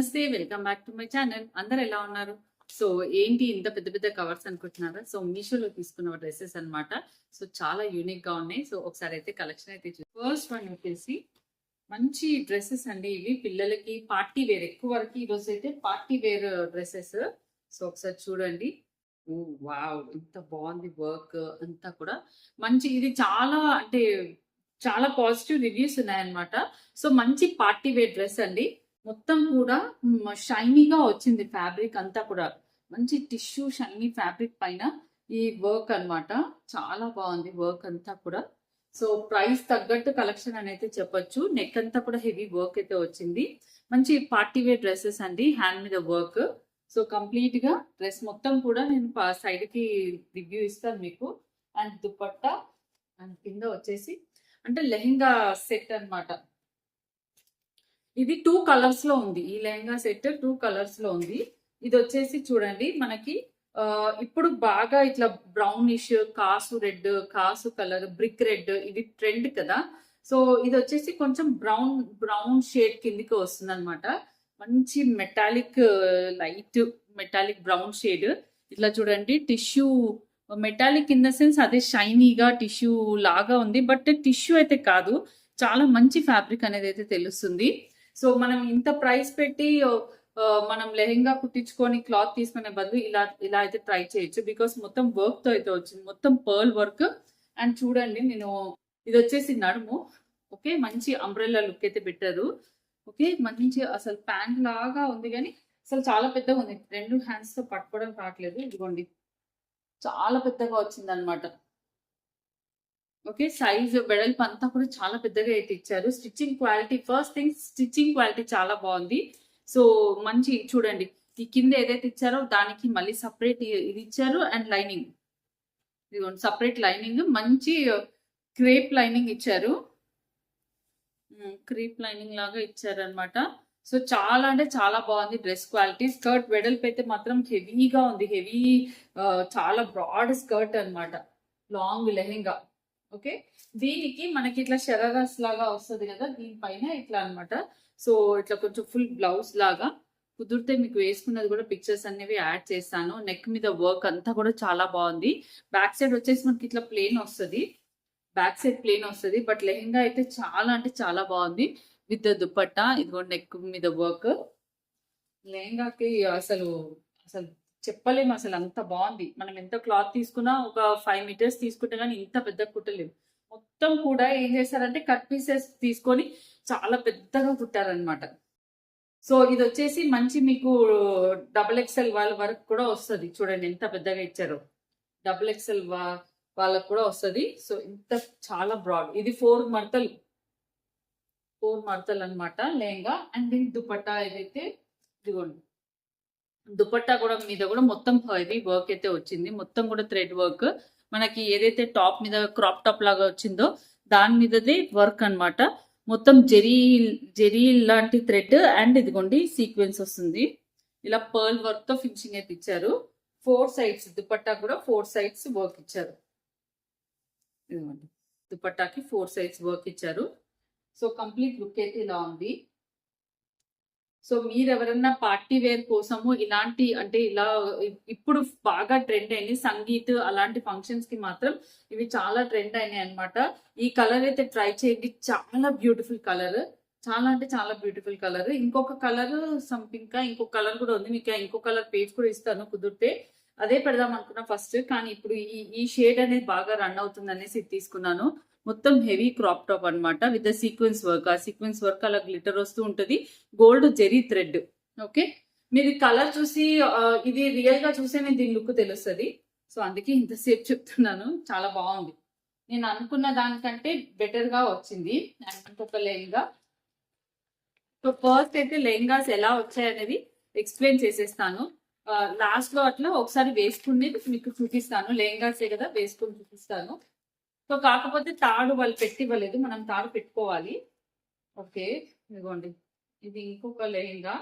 నమస్తే, welcome back to my channel. అందరు ఎలా ఉన్నారు? సో ఏంటి ఇంత పెద్ద పెద్ద కవర్స్ అనుకుంటున్నారా? సో మీషోలో తీసుకున్న డ్రెస్సెస్ అన్నమాట. సో చాలా యూనిక్ గా ఉన్నాయి. సో ఒకసారి అయితే కలెక్షన్ అయితే ఫస్ట్ వన్ వచ్చేసి మంచి డ్రెస్సెస్ అండి. ఇవి పిల్లలకి పార్టీ వేర్, ఎక్కువ వరకు ఈ రోజు అయితే పార్టీ వేర్ డ్రెస్సెస్. సో ఒకసారి చూడండి. ఓ వావ్, ఎంత బాగుంది వర్క్ అంతా కూడా. మంచి ఇది చాలా అంటే చాలా పాజిటివ్ రివ్యూస్ ఉన్నాయన్నమాట. సో మంచి పార్టీ వేర్ డ్రెస్ అండి. మొత్తం కూడా షైనీగా వచ్చింది ఫ్యాబ్రిక్ అంతా కూడా. మంచి టిష్యూ షైనీ ఫ్యాబ్రిక్ పైన ఈ వర్క్ అన్నమాట. చాలా బాగుంది వర్క్ అంతా కూడా. సో ప్రైస్ తగ్గట్టు కలెక్షన్ అని అయితే చెప్పొచ్చు. నెక్ అంతా కూడా హెవీ వర్క్ అయితే వచ్చింది. మంచి పార్టీ వేర్ డ్రెస్సెస్ అండి, హ్యాండ్ మీద వర్క్. సో కంప్లీట్ గా డ్రెస్ మొత్తం కూడా నేను సైడ్ కి రివ్యూ ఇస్తాను మీకు. అండ్ దుపట్టా అండ్ కింద వచ్చేసి అంటే లెహెంగా సెట్ అన్నమాట. ఇది 2 కలర్స్ లో ఉంది. ఈ లెహంగా సెట్ 2 కలర్స్ లో ఉంది. ఇది వచ్చేసి చూడండి మనకి ఇప్పుడు బాగా ఇట్లా బ్రౌనిష్, కాసు రెడ్, కాసు కలర్, బ్రిక్ రెడ్ ఇది ట్రెండ్ కదా. సో ఇది వచ్చేసి కొంచెం బ్రౌన్ షేడ్ కిందికి వస్తుంది అనమాట. మంచి metallic, light metallic brown shade. ఇట్లా చూడండి tissue metallic in the sense అదే షైనీగా టిష్యూ లాగా ఉంది. బట్ టిష్యూ అయితే కాదు, చాలా మంచి ఫ్యాబ్రిక్ అనేది అయితే తెలుస్తుంది. సో మనం ఇంత ప్రైస్ పెట్టి మనం లెహెంగా కుట్టించుకొని క్లాత్ తీసుకునే బదులు ఇలా అయితే ట్రై చేయొచ్చు. బికాస్ మొత్తం వర్క్ తో అయితే వచ్చింది, మొత్తం పర్ల్ వర్క్. అండ్ చూడండి నేను ఇది వచ్చేసి నడుము. ఓకే, మంచి అంబ్రెల్లా లుక్ అయితే పెట్టారు. ఓకే, మంచి అసలు ప్యాంట్ లాగా ఉంది కానీ అసలు చాలా పెద్దగా ఉంది. 2 హ్యాండ్స్ తో పట్టుకోవడం రావట్లేదు. ఇదిగోండి చాలా పెద్దగా వచ్చింది అనమాట. ఓకే, సైజ్ వెడల్పు అంతా కూడా చాలా పెద్దగా అయితే ఇచ్చారు. Stitching quality, first thing stitching quality చాలా బాగుంది. సో మంచి చూడండి, ఈ కింద ఏదైతే ఇచ్చారో దానికి మళ్ళీ సపరేట్ ఇది ఇచ్చారు. అండ్ లైనింగ్ ఇదిగోండి, సపరేట్ లైనింగ్, మంచి క్రేప్ లైనింగ్ ఇచ్చారు. క్రీప్ లైనింగ్ లాగా ఇచ్చారు అనమాట. సో చాలా అంటే చాలా బాగుంది డ్రెస్ క్వాలిటీ. స్కర్ట్ వెడల్పు అయితే మాత్రం హెవీగా ఉంది. హెవీ చాలా బ్రాడ్ స్కర్ట్ అనమాట, లాంగ్ లెహెంగా. ఓకే, దీనికి మనకి ఇట్లా షరారాస్ లాగా వస్తుంది కదా, దీనిపైన ఇట్లా అనమాట. సో ఇట్లా కొంచెం ఫుల్ బ్లౌజ్ లాగా కుదిరితే మీకు వేసుకున్నది కూడా పిక్చర్స్ అనేవి యాడ్ చేస్తాను. నెక్ మీద వర్క్ అంతా కూడా చాలా బాగుంది. బ్యాక్ సైడ్ వచ్చేసి మనకి ఇట్లా ప్లేన్ వస్తుంది, బ్యాక్ సైడ్ ప్లేన్ వస్తుంది. బట్ లెహెంగా అయితే చాలా అంటే చాలా బాగుంది విత్ దుపట్టా. ఇదిగో నెక్ మీద వర్క్. లెహెంగాకి అసలు అసలు చెప్పలేము, అసలు అంత బాగుంది. మనం ఎంత క్లాత్ తీసుకున్నా ఒక 5 మీటర్స్ తీసుకుంటే కానీ ఇంత పెద్ద కుట్టలేము. మొత్తం కూడా ఏం చేశారంటే కట్ పీసెస్ తీసుకొని చాలా పెద్దగా కుట్టారనమాట. సో ఇది వచ్చేసి మంచి మీకు XXL వాళ్ళ వరకు కూడా వస్తుంది. చూడండి ఎంత పెద్దగా ఇచ్చారో, XXL వాళ్ళకు కూడా వస్తుంది. సో ఇంత చాలా బ్రాడ్. ఇది 4 మడతలు అనమాట లెహంగా. అండ్ దీని దుపట్టా ఏదైతే ఇదిగోండి, దుపట్టా కూడా మీద కూడా మొత్తం హెవీ వర్క్ అయితే వచ్చింది. మొత్తం కూడా థ్రెడ్ వర్క్. మనకి ఏదైతే టాప్ మీద క్రాప్ టాప్ లాగా వచ్చిందో దాని మీదదే వర్క్ అనమాట. మొత్తం జెరీ లాంటి థ్రెడ్. అండ్ ఇదిగోండి సీక్వెన్స్ వస్తుంది. ఇలా పర్ల్ వర్క్ తో ఫినిషింగ్ అయితే ఇచ్చారు. 4 సైడ్స్ దుపట్టా కూడా 4 సైడ్స్ వర్క్ ఇచ్చారు. ఇదిగోండి దుపట్టాకి 4 సైడ్స్ వర్క్ ఇచ్చారు. సో కంప్లీట్ లుక్ అయితే ఇలా ఉంది. సో మీరు ఎవరన్నా పార్టీ వేర్ కోసము ఇలాంటి అంటే ఇలా ఇప్పుడు బాగా ట్రెండ్ అయింది, సంగీత్ అలాంటి ఫంక్షన్స్ కి మాత్రం ఇవి చాలా ట్రెండ్ అయినాయి అనమాట. ఈ కలర్ అయితే ట్రై చేయండి, చాలా బ్యూటిఫుల్ కలర్, చాలా అంటే చాలా బ్యూటిఫుల్ కలర్. ఇంకొక కలర్ సంథింగ్ ఇంకొక కలర్ కూడా ఉంది. మీకు ఇంకో కలర్ పేజ్ కూడా ఇస్తాను, కుదిరితే అదే పెడదాం అనుకున్నా ఫస్ట్. కానీ ఇప్పుడు ఈ షేడ్ అనేది బాగా రన్ అవుతుంది అనేసి తీసుకున్నాను. మొత్తం హెవీ క్రాప్ టాప్ అనమాట విత్ సీక్వెన్స్ వర్క్. ఆ సీక్వెన్స్ వర్క్ అలా గ్లిటర్ వస్తూ ఉంటుంది, గోల్డ్ జెరీ థ్రెడ్. ఓకే, మీరు కలర్ చూసి ఇది రియల్ గా చూసేనే దీని లుక్ తెలుస్తుంది. సో అందుకే ఇంతసేపు చెప్తున్నాను, చాలా బాగుంది. నేను అనుకున్న దానికంటే బెటర్ గా వచ్చింది. ఇంకొక లెహంగా. సో ఫస్ట్ అయితే లెహంగాస్ ఎలా వచ్చాయనేది ఎక్స్ప్లెయిన్ చేసేస్తాను. లాస్ట్ లో అట్లా ఒకసారి వేసుకుని మీకు చూపిస్తాను. లెహంగాసే కదా, వేసుకుని చూపిస్తాను. సో కాకపోతే తాడు వాళ్ళు పెట్టివ్వలేదు, మనం తాడు పెట్టుకోవాలి. ఓకే, ఇదిగోండి ఇది ఇంకొక లెహంగా.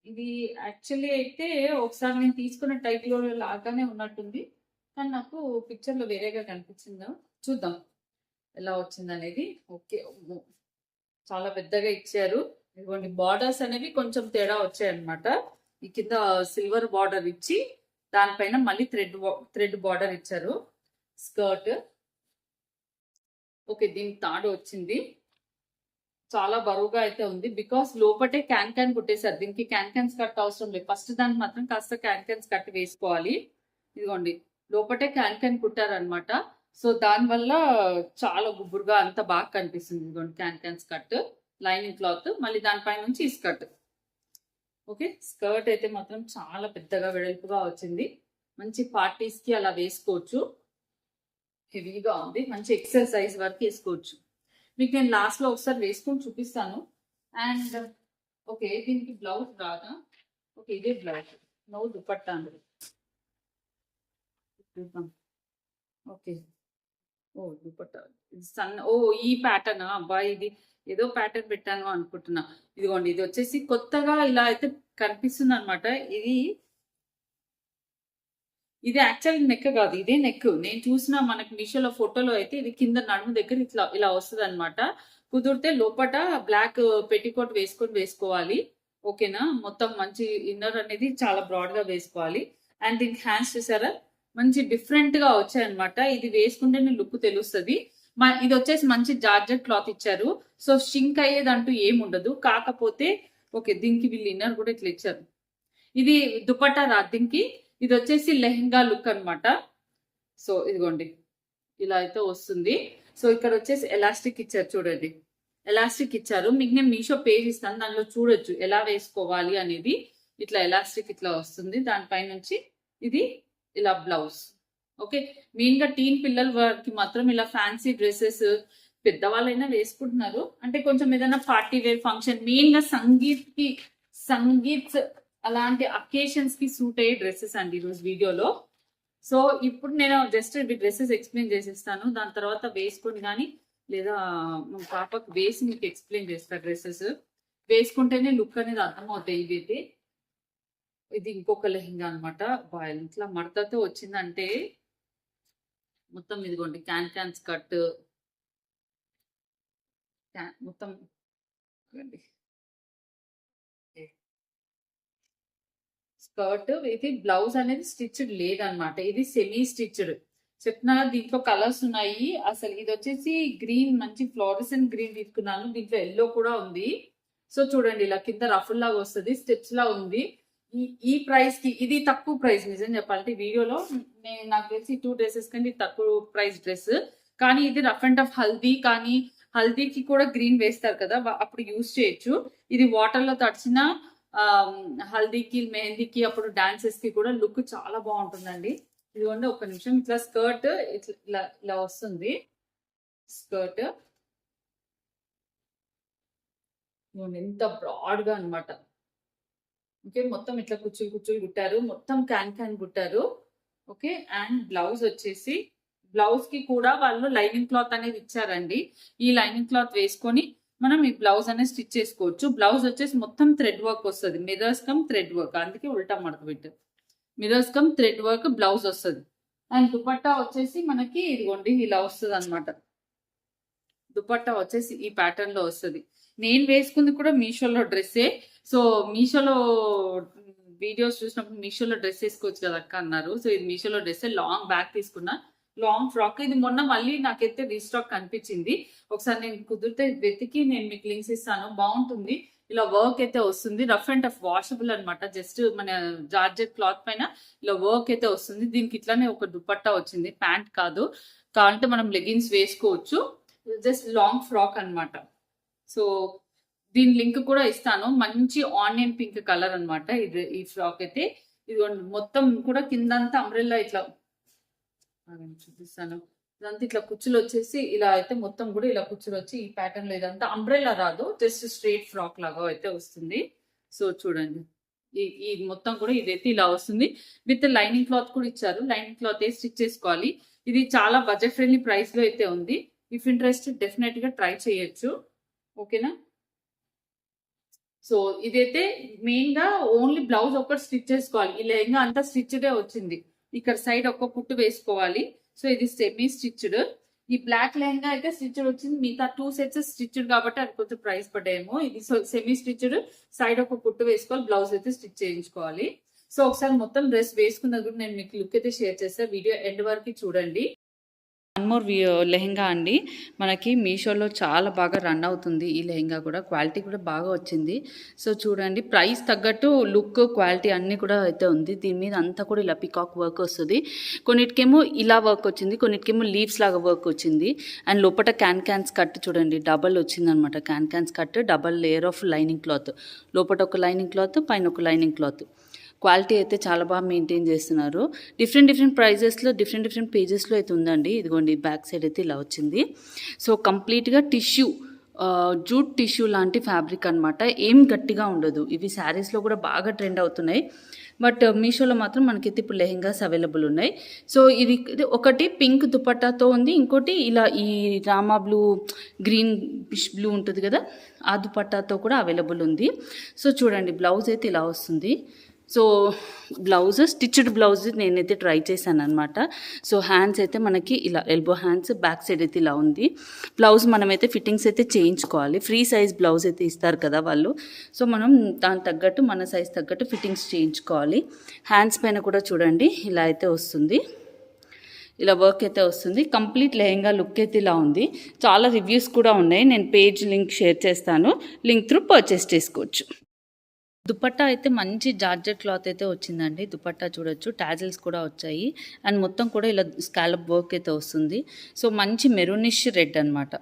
ఇది యాక్చువల్లీ అయితే ఒకసారి నేను తీసుకున్న టైప్లో లాగానే ఉన్నట్టుంది, కానీ నాకు పిక్చర్లో వేరేగా కనిపించిందా, చూద్దాం ఎలా వచ్చింది అనేది. ఓకే, చాలా పెద్దగా ఇచ్చారు. ఇదిగోండి బార్డర్స్ అనేవి కొంచెం తేడా వచ్చాయి అనమాట. ఈ కింద సిల్వర్ బార్డర్ ఇచ్చి దానిపైన మళ్ళీ థ్రెడ్ బార్డర్ ఇచ్చారు. స్కర్ట్ ఓకే, దీని తాడు వచ్చింది. చాలా బరువుగా అయితే ఉంది, బికాస్ లోపటే క్యాన్ కుట్టేశారు. దీనికి క్యాన్స్ కట్ అవసరం లేదు. ఫస్ట్ దానికి మాత్రం కాస్త క్యాన్స్ కట్ వేసుకోవాలి. ఇదిగోండి లోపటే క్యాన్ కుట్టారనమాట. సో దానివల్ల చాలా గుబురుగా అంత బాగా కనిపిస్తుంది. ఇదిగోండి క్యాన్స్ కట్, లైనింగ్ క్లాత్, మళ్ళీ దానిపై నుంచి ఈ స్కర్ట్. ఓకే, స్కర్ట్ అయితే మాత్రం చాలా పెద్దగా వెడల్పుగా వచ్చింది. మంచి పార్టీస్ కి అలా వేసుకోవచ్చు. హెవీగా ఉంది, మంచి ఎక్సర్సైజ్ వరకు వేసుకోవచ్చు. మీకు నేను లాస్ట్ లో ఒకసారి వేసుకొని చూపిస్తాను. అండ్ ఓకే, దీనికి బ్లౌజ్ రాదా? ఓకే, ఇదే బ్లౌజ్, నో దుపట్టా అండి. ఓకే, ఓ దుపట్టా ఈ ప్యాటర్న్ అబ్బాయి, ఇది ఏదో ప్యాటర్న్ పెట్టాను అనుకుంటున్నా. ఇదిగోండి ఇది వచ్చేసి కొత్తగా ఇలా అయితే కనిపిస్తుంది అనమాట. ఇది యాక్చువల్ నెక్ కాదు, ఇదే నెక్. నేను చూసిన మనకి మీషోలో ఫోటోలో అయితే ఇది కింద నడుము దగ్గర ఇట్లా ఇలా వస్తుంది అనమాట. కుదిరితే లోపట బ్లాక్ పెట్టికోట్ వేసుకోవాలి. ఓకేనా, మొత్తం మంచి ఇన్నర్ అనేది చాలా బ్రాడ్ గా వేసుకోవాలి. అండ్ దీనికి హ్యాండ్స్ చూసారా, మంచి డిఫరెంట్ గా వచ్చాయి అనమాట. ఇది వేసుకుంటేనే లుక్ తెలుస్తుంది. ఇది వచ్చేసి మంచి జార్జెట్ క్లాత్ ఇచ్చారు. సో షింక్ అయ్యేదంటూ ఏముండదు. కాకపోతే ఓకే, దీనికి వీళ్ళు ఇన్నర్ కూడా ఇట్లా ఇచ్చారు. ఇది దుపట్టా రాదు దీనికి. ఇది వచ్చేసి లెహంగా లుక్ అనమాట. సో ఇదిగోండి ఇలా అయితే వస్తుంది. సో ఇక్కడ వచ్చేసి ఎలాస్టిక్ ఇచ్చారు, చూడండి ఎలాస్టిక్ ఇచ్చారు. మీకు నేను మీషో పేజ్ ఇస్తాను, దానిలో చూడొచ్చు ఎలా వేసుకోవాలి అనేది. ఇట్లా ఎలాస్టిక్ ఇట్లా వస్తుంది. దానిపై నుంచి ఇది ఇలా బ్లౌజ్. ఓకే, మెయిన్ గా టీన్ పిల్లల వారికి మాత్రం ఇలా ఫ్యాన్సీ డ్రెస్సెస్ పెద్దవాళ్ళైనా వేసుకుంటున్నారు. అంటే కొంచెం ఏదైనా పార్టీ వేర్ ఫంక్షన్, మెయిన్ గా సంగీత్ అలాంటి అకేషన్స్ కి సూట్ అయ్యే డ్రెస్సెస్ అండి ఈరోజు వీడియోలో. సో ఇప్పుడు నేను జస్ట్ ఇవి డ్రెస్సెస్ ఎక్స్ప్లెయిన్ చేసేస్తాను. దాని తర్వాత వేసుకొని కానీ లేదా మా పాపకు వేసి మీకు ఎక్స్ప్లెయిన్ చేస్తా. డ్రెస్సెస్ వేసుకుంటేనే లుక్ అనేది అర్థమవుతాయి. ఇదైతే ఇది ఇంకొక లెహంగా అనమాట. ఇట్లా మడతతో వచ్చిందంటే మొత్తం ఇదిగోండి క్యాన్స్ కట్ మొత్తం. స్కర్ట్ ఇది బ్లౌజ్ అనేది స్టిచ్డ్ లేదనమాట, ఇది సెమీ స్టిచ్డ్. చెప్తున్నా దీంట్లో కలర్స్ ఉన్నాయి. అసలు ఇది వచ్చేసి గ్రీన్, మంచి ఫ్లోరసెంట్ గ్రీన్ తీసుకున్నాను. దీంట్లో ఎల్లో కూడా ఉంది. సో చూడండి ఇలా కింద రఫుల్ లాగా వస్తుంది, స్టెప్స్ లా ఉంది. ఈ ప్రైస్ కి ఇది తక్కువ ప్రైస్. నిజం చెప్పాలంటే వీడియోలో నాకు తెలిసి 2 డ్రెస్సెస్ కంటే తక్కువ ప్రైస్ డ్రెస్. కానీ ఇది రఫ్ అండ్ టఫ్ హల్దీ కానీ, హల్దీకి కూడా గ్రీన్ వేస్తారు కదా, అప్పుడు యూజ్ చేయొచ్చు. ఇది వాటర్ లో తడిచిన హల్దీకి మెహందీకి అప్పుడు డాన్సెస్ కి కూడా లుక్ చాలా బాగుంటుందండి. ఇదిగోండి ఒక నిమిషం, ఇట్లా స్కర్ట్ ఇట్లా ఇలా వస్తుంది. స్కర్ట్ ఎంత బ్రాడ్ గా అనమాట. ఓకే, మొత్తం ఇట్లా కుచ్చులు కుట్టారు, మొత్తం క్యాన్ కుట్టారు. ఓకే, అండ్ బ్లౌజ్ వచ్చేసి బ్లౌజ్ కి కూడా వాళ్ళు లైనింగ్ క్లాత్ అనేది ఇచ్చారండి. ఈ లైనింగ్ క్లాత్ వేసుకొని మనం ఈ బ్లౌజ్ అనేది స్టిచ్ చేసుకోవచ్చు. బ్లౌజ్ వచ్చేసి మొత్తం థ్రెడ్ వర్క్ వస్తుంది, మిరర్స్ కమ్ థ్రెడ్ వర్క్, అందుకే ఉల్టా మడత పెట్టారు. Mirrors come thread work blouse వస్తుంది. అండ్ దుపట్టా వచ్చేసి మనకి ఇదిగోండి ఇలా వస్తుంది అనమాట. దుపట్టా వచ్చేసి ఈ ప్యాటర్న్ లో వస్తుంది. నేను వేసుకుంది కూడా మీషోలో డ్రెస్సే. సో మీషోలో వీడియోస్ చూసినప్పుడు మీషోలో డ్రెస్ వేసుకోవచ్చు కదా అక్క అన్నారు. సో ఇది మీషోలో డ్రెస్సే, లాంగ్ బ్యాక్ తీసుకున్నా, లాంగ్ ఫ్రాక్. ఇది మొన్న మళ్ళీ నాకైతే రీస్టాక్ కనిపించింది. ఒకసారి నేను కుదిరితే వెతికి నేను మీకు లింక్స్ ఇస్తాను, బాగుంటుంది. ఇలా వర్క్ అయితే వస్తుంది, రఫ్ అండ్ టఫ్ వాషబుల్ అనమాట. జస్ట్ మన జార్జెట్ క్లాత్ పైన ఇలా వర్క్ అయితే వస్తుంది. దీనికి ఇట్లానే ఒక దుపట్టా వచ్చింది, ప్యాంట్ కాదు. కావాలంటే మనం లెగిన్స్ వేసుకోవచ్చు. జస్ట్ లాంగ్ ఫ్రాక్ అనమాట. సో దీని లింక్ కూడా ఇస్తాను. మంచి ఆనియన్ పింక్ కలర్ అనమాట ఈ ఫ్రాక్ అయితే. ఇది మొత్తం కూడా కిందంతా అంబ్రెల్లా ఇట్లా చూపిస్తాను. ఇదంతా ఇట్లా కుచ్చులు వచ్చేసి ఇలా అయితే మొత్తం కూడా ఇలా కుచ్చులు వచ్చి ఈ ప్యాటర్న్ లో ఇదంతా అంబ్రెల్లా రాదు, జస్ట్ స్ట్రైట్ ఫ్రాక్ లాగా అయితే వస్తుంది. సో చూడండి ఈ మొత్తం కూడా ఇదైతే ఇలా వస్తుంది. విత్ లైనింగ్ క్లాత్ కూడా ఇచ్చారు. లైనింగ్ క్లాత్ అయితే స్టిచ్ చేసుకోవాలి. ఇది చాలా బడ్జెట్ ఫ్రెండ్లీ ప్రైస్ లో అయితే ఉంది. ఇఫ్ ఇంట్రెస్ట్ డెఫినెట్ గా ట్రై చేయొచ్చు. ఓకేనా, సో ఇదైతే మెయిన్ గా ఓన్లీ బ్లౌజ్ ఒకటి స్టిచ్ చేసుకోవాలి. ఈ లెహంగా అంతా స్టిచ్డే వచ్చింది. ఇక్కడ సైడ్ ఒక్క కుట్టు వేసుకోవాలి. సో ఇది సెమీ స్టిచ్డ్. ఈ బ్లాక్ లెహంగా అయితే స్టిచ్డ్ వచ్చింది, మిగతా 2 సెట్స్ స్టిచ్డ్ కాబట్టి అది కొంచెం ప్రైస్ పడ్డాయేమో. ఇది సెమీ స్టిచ్డ్, సైడ్ ఒక కుట్టు వేసుకోవాలి, బ్లౌజ్ అయితే స్టిచ్ చేయించుకోవాలి. సో ఒకసారి మొత్తం డ్రెస్ వేసుకున్నది కూడా నేను మీకు లుక్ అయితే షేర్ చేస్తాను, వీడియో ఎండ్ వరకు చూడండి. వన్ మోర్ లెహెంగా అండి, మనకి మీషోలో చాలా బాగా రన్ అవుతుంది ఈ లెహెంగా కూడా, క్వాలిటీ కూడా బాగా వచ్చింది. సో చూడండి, ప్రైస్ తగ్గట్టు లుక్ క్వాలిటీ అన్నీ కూడా అయితే ఉంది. దీని మీద అంతా కూడా ఇలా పికాక్ వర్క్ వస్తుంది, కొన్నిటికేమో ఇలా వర్క్ వచ్చింది, కొన్నిటికేమో లీవ్స్ లాగా వర్క్ వచ్చింది. అండ్ లోపల క్యాన్స్ కట్ చూడండి, డబల్ వచ్చింది అనమాట. Cans cut, double layer of lining cloth, లోపల ఒక లైనింగ్ క్లాత్, పైన ఒక లైనింగ్ క్లాత్. క్వాలిటీ అయితే చాలా బాగా మెయింటైన్ చేస్తున్నారు. డిఫరెంట్ ప్రైజెస్లో డిఫరెంట్ పేజెస్లో అయితే ఉందండి. ఇదిగోండి బ్యాక్ సైడ్ అయితే ఇలా వచ్చింది. సో కంప్లీట్గా టిష్యూ, జూట్ టిష్యూ లాంటి ఫ్యాబ్రిక్ అనమాట, ఏం గట్టిగా ఉండదు. ఇవి శారీస్లో కూడా బాగా ట్రెండ్ అవుతున్నాయి, బట్ మీషోలో మాత్రం మనకైతే ఇప్పుడు లెహెంగాస్ అవైలబుల్ ఉన్నాయి. సో ఇది ఒకటి పింక్ దుపట్టాతో ఉంది, ఇంకోటి ఇలా ఈ Rama blue, green fish blue ఉంటుంది కదా, ఆ దుపట్టాతో కూడా అవైలబుల్ ఉంది. సో చూడండి, బ్లౌజ్ అయితే ఇలా వస్తుంది. సో బ్లౌజ్ స్టిచ్డ్ బ్లౌజ్ నేనైతే ట్రై చేశాను అనమాట. సో హ్యాండ్స్ అయితే మనకి ఇలా ఎల్బో హ్యాండ్స్, బ్యాక్ సైడ్ అయితే ఇలా ఉంది. బ్లౌజ్ మనమైతే ఫిట్టింగ్స్ అయితే చేయించుకోవాలి, ఫ్రీ సైజ్ బ్లౌజ్ అయితే ఇస్తారు కదా వాళ్ళు. సో మనం దానికి తగ్గట్టు మన సైజ్ తగ్గట్టు ఫిట్టింగ్స్ చేయించుకోవాలి. హ్యాండ్స్ పైన కూడా చూడండి ఇలా అయితే వస్తుంది, ఇలా వర్క్ అయితే వస్తుంది. కంప్లీట్ లెహెంగా లుక్ అయితే ఇలా ఉంది. చాలా రివ్యూస్ కూడా ఉన్నాయి, నేను పేజ్ లింక్ షేర్ చేస్తాను, లింక్ త్రూ పర్చేస్ చేసుకోవచ్చు. దుపట్టా అయితే మంచి జార్జెట్ క్లాత్ అయితే వచ్చిందండి. దుపట్టా చూడొచ్చు, టాజిల్స్ కూడా వచ్చాయి, అండ్ మొత్తం కూడా ఇలా స్కాలప్ వర్క్ అయితే వస్తుంది. సో మంచి మెరూనిష్ రెడ్ అనమాట.